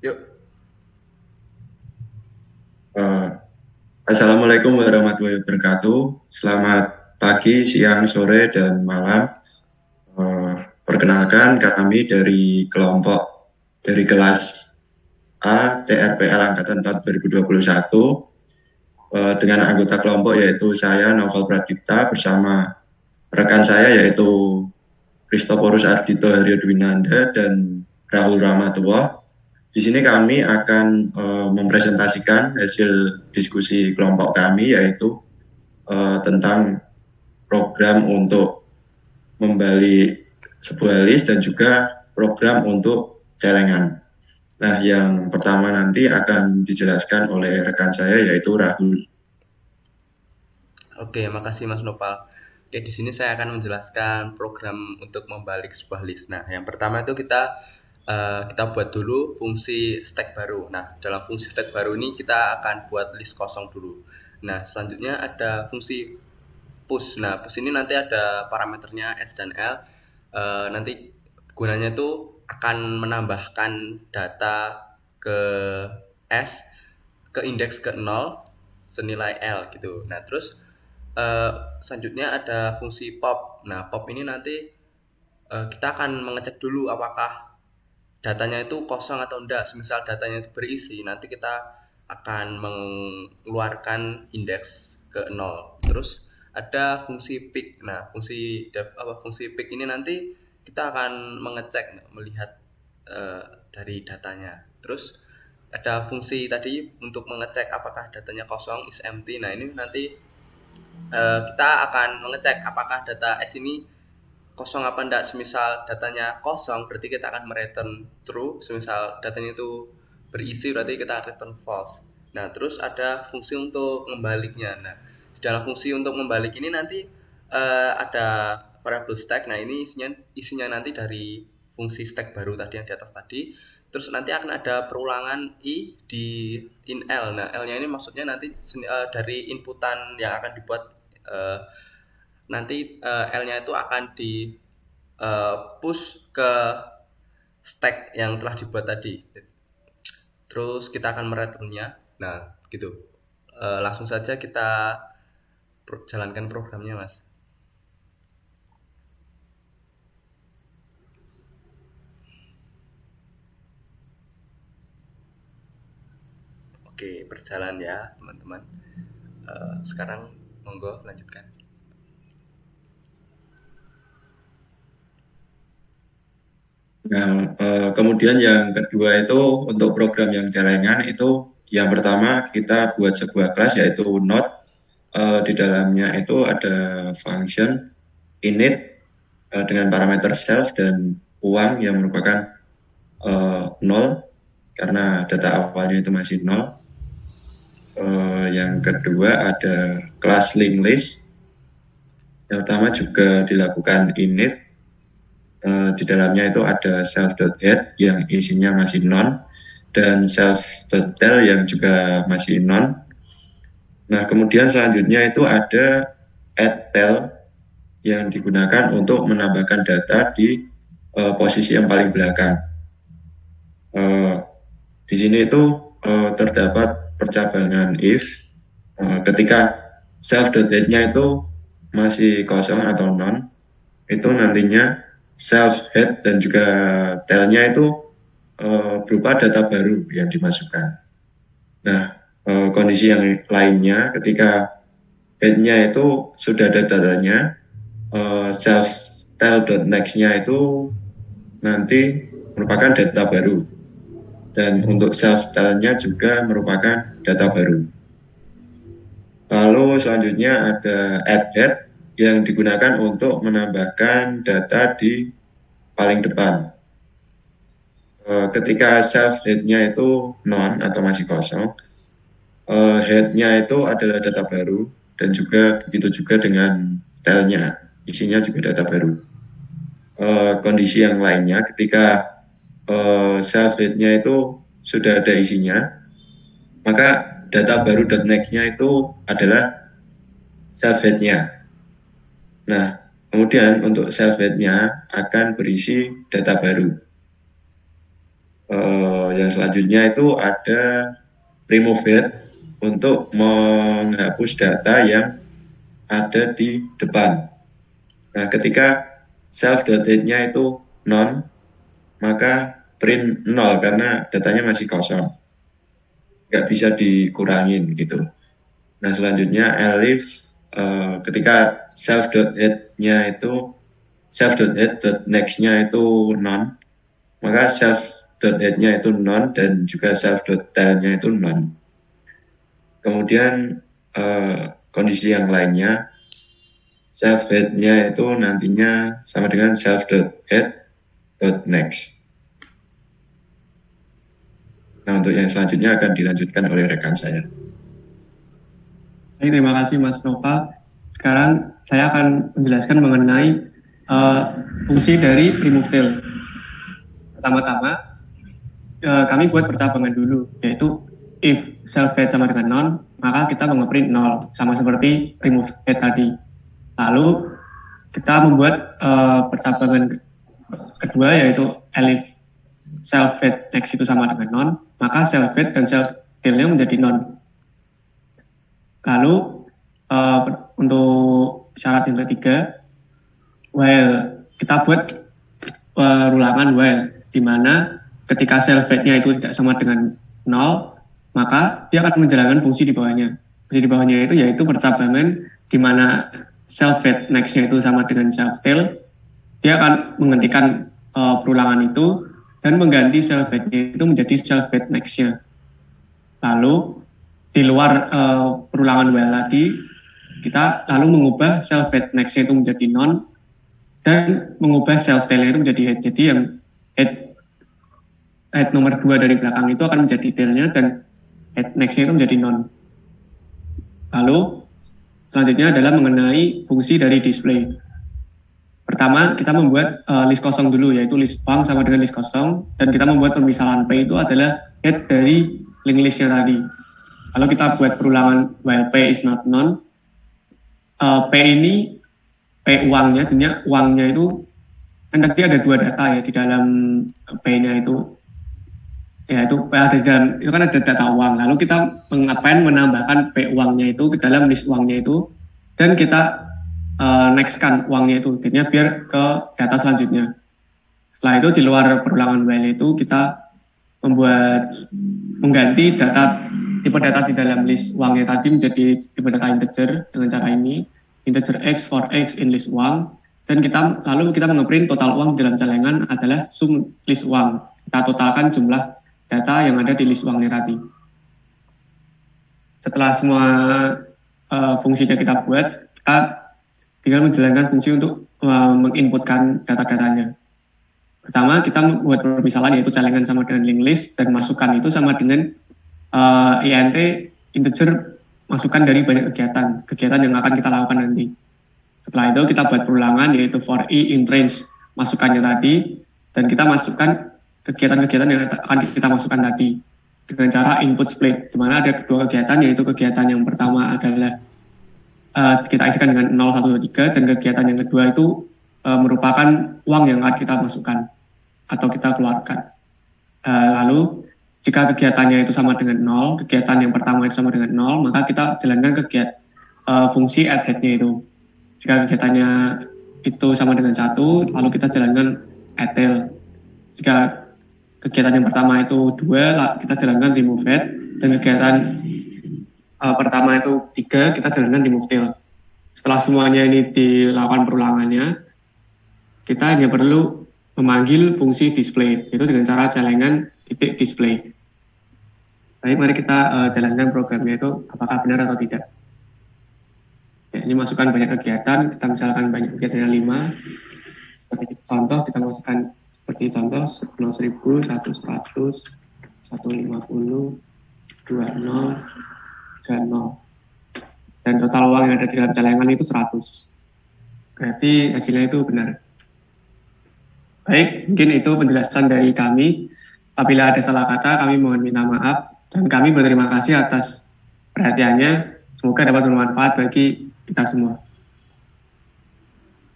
Yuk. Eh, Assalamualaikum warahmatullahi wabarakatuh. Selamat pagi, siang, sore, dan malam. Eh, Perkenalkan kami dari kelas A TRPL Angkatan 4 2021 dengan anggota kelompok yaitu saya Naufal Pradipta bersama rekan saya yaitu Christoporus Ardito Haryo Dwinanda dan Rahul Ramatullah. Di sini kami akan mempresentasikan hasil diskusi kelompok kami yaitu tentang program untuk membalik sebuah list dan juga program untuk celengan. Nah, yang pertama nanti akan dijelaskan oleh rekan saya yaitu Rahul. Oke, makasih Mas Nopal. Oke, di sini saya akan menjelaskan program untuk membalik sebuah list. Nah, yang pertama itu kita buat dulu fungsi stack baru. Nah, dalam fungsi stack baru ini kita akan buat list kosong dulu. Nah, selanjutnya ada fungsi push. Nah, push ini nanti ada parameternya S dan L. Nanti gunanya itu akan menambahkan data ke S ke indeks ke 0 senilai L gitu. Nah, terus eh, selanjutnya ada fungsi pop. Nah, pop ini nanti kita akan mengecek dulu apakah datanya itu kosong atau enggak. Semisal datanya itu berisi, nanti kita akan mengeluarkan indeks ke 0. Terus ada fungsi pick. Nah, fungsi pick ini nanti kita akan mengecek melihat dari datanya. Terus ada fungsi tadi untuk mengecek apakah datanya kosong is empty. Nah, ini nanti kita akan mengecek apakah data S ini kosong apa enggak. Semisal datanya kosong berarti kita akan mereturn true, semisal datanya itu berisi berarti kita return false. Nah, terus ada fungsi untuk membaliknya. Nah, di dalam fungsi untuk membalik ini nanti ada variable stack. Nah, ini isinya nanti dari fungsi stack baru tadi yang di atas tadi. Terus nanti akan ada perulangan i di in L. Nah, L-nya ini maksudnya nanti dari inputan yang akan dibuat, eh, nanti L-nya itu akan di push ke stack yang telah dibuat tadi. Terus kita akan mereturnnya. Nah, gitu. Langsung saja kita jalankan programnya, Mas. Oke, berjalan ya, teman-teman. Sekarang monggo lanjutkan. Nah, kemudian yang kedua itu untuk program yang celengan itu yang pertama kita buat sebuah kelas yaitu node. Di dalamnya itu ada function init dengan parameter self dan uang yang merupakan 0 karena data awalnya itu masih 0. Yang kedua ada kelas linked list. Yang pertama juga dilakukan init. Di dalamnya itu ada self.head yang isinya masih non dan self.tel yang juga masih non. Nah, kemudian selanjutnya itu ada add_tel yang digunakan untuk menambahkan data di posisi yang paling belakang. Uh, di sini itu terdapat percabangan if ketika self.head-nya itu masih kosong atau non, itu nantinya self-head dan juga tail-nya itu berupa data baru yang dimasukkan. Nah, kondisi yang lainnya ketika head-nya itu sudah ada datanya, self-tail.next-nya itu nanti merupakan data baru. Dan untuk self-tail-nya juga merupakan data baru. Lalu selanjutnya ada add_head yang digunakan untuk menambahkan data di paling depan. Ketika self head-nya itu non atau masih kosong, head-nya itu adalah data baru dan juga begitu juga dengan tail-nya, isinya juga data baru. Kondisi yang lainnya ketika self head-nya itu sudah ada isinya, maka data baru .next-nya itu adalah self head-nya. Nah, kemudian untuk self head-nya akan berisi data baru. Yang selanjutnya itu ada remove head untuk menghapus data yang ada di depan. Nah, ketika self.head-nya itu non, maka print 0 karena datanya masih kosong, nggak bisa dikurangin gitu. Nah, selanjutnya elif ketika self.head-nya itu self.head.next-nya itu non, maka self.head-nya itu non dan juga self.tail-nya itu non. Kemudian kondisi yang lainnya, self-head-nya itu nantinya sama dengan self.head.next. Nah, untuk yang selanjutnya akan dilanjutkan oleh rekan saya. Baik, terima kasih Mas Nova. Sekarang saya akan menjelaskan mengenai fungsi dari remove tail. Pertama-tama, kami buat percabangan dulu, yaitu if self-head sama dengan non, maka kita mengeprint 0, sama seperti remove head tadi. Lalu kita membuat percabangan kedua, yaitu elif self-head next itu sama dengan non, maka self-head dan self-tail-nya menjadi non. Lalu untuk syarat yang ketiga, while kita buat perulangan while, di mana ketika self-head-nya itu tidak sama dengan 0, maka dia akan menjalankan fungsi di bawahnya. Fungsi di bawahnya itu yaitu percabangan di mana self-head next-nya itu sama dengan self-tail, dia akan menghentikan perulangan itu dan mengganti self-head-nya itu menjadi self-head next-nya. Lalu di luar perulangan while tadi, kita lalu mengubah self-head next-nya itu menjadi non dan mengubah self-tail-nya itu menjadi head. Jadi yang head nomor 2 dari belakang itu akan menjadi tail-nya dan head next-nya itu menjadi non. Lalu selanjutnya adalah mengenai fungsi dari display. Pertama, kita membuat list kosong dulu, yaitu list uang sama dengan list kosong, dan kita membuat pemisahan P itu adalah head dari link list-nya tadi. Kalau kita buat perulangan while P is not non, P ini, P uangnya, artinya uangnya itu, kan tadi ada dua data ya di dalam P-nya itu, ya itu ada di dalam, itu kan ada data uang. Lalu kita menambahkan P uangnya itu ke dalam list uangnya itu, dan kita next-kan uangnya itu, jadinya biar ke data selanjutnya. Setelah itu di luar perulangan while itu kita mengganti tipe data di dalam list uangnya tadi menjadi tipe data integer dengan cara ini, integer x for x in list uang, dan lalu kita mengeprint total uang dalam celengan adalah sum list uang. Kita totalkan jumlah data yang ada di list uangnya tadi. Setelah semua fungsinya kita buat, kita tinggal menjalankan fungsi untuk menginputkan data-datanya. Pertama, kita membuat permisalan, yaitu celengan sama dengan linked list, dan masukan itu sama dengan int integer masukan dari banyak kegiatan yang akan kita lakukan nanti. Setelah itu kita buat perulangan, yaitu for i in range masukannya tadi, dan kita masukkan kegiatan-kegiatan yang akan kita masukkan tadi dengan cara input split, di mana ada kedua kegiatan, yaitu kegiatan yang pertama adalah kita isikan dengan 0, 1, 2, 3, dan kegiatan yang kedua itu merupakan uang yang akan kita masukkan atau kita keluarkan. Lalu jika kegiatannya itu sama dengan 0, kegiatan yang pertama itu sama dengan 0, maka kita jalankan fungsi add head-nya itu. Jika kegiatannya itu sama dengan 1, lalu kita jalankan add tail. Jika kegiatan yang pertama itu 2, kita jalankan remove head, dan kegiatan pertama itu 3, kita jalankan remove tail. Setelah semuanya ini dilakukan perulangannya, kita hanya perlu memanggil fungsi display, itu dengan cara celengan titik display. Baik, mari kita jalankan programnya itu apakah benar atau tidak. Ya, ini masukkan banyak kegiatan, kita misalkan banyak kegiatannya 5. Seperti contoh, kita masukkan seperti contoh 10.000, 100, 150, 20, dan 0. Dan total uang yang ada di dalam celengan itu 100. Berarti hasilnya itu benar. Baik, mungkin itu penjelasan dari kami. Apabila ada salah kata, kami mohon minta maaf. Dan kami berterima kasih atas perhatiannya. Semoga dapat bermanfaat bagi kita semua.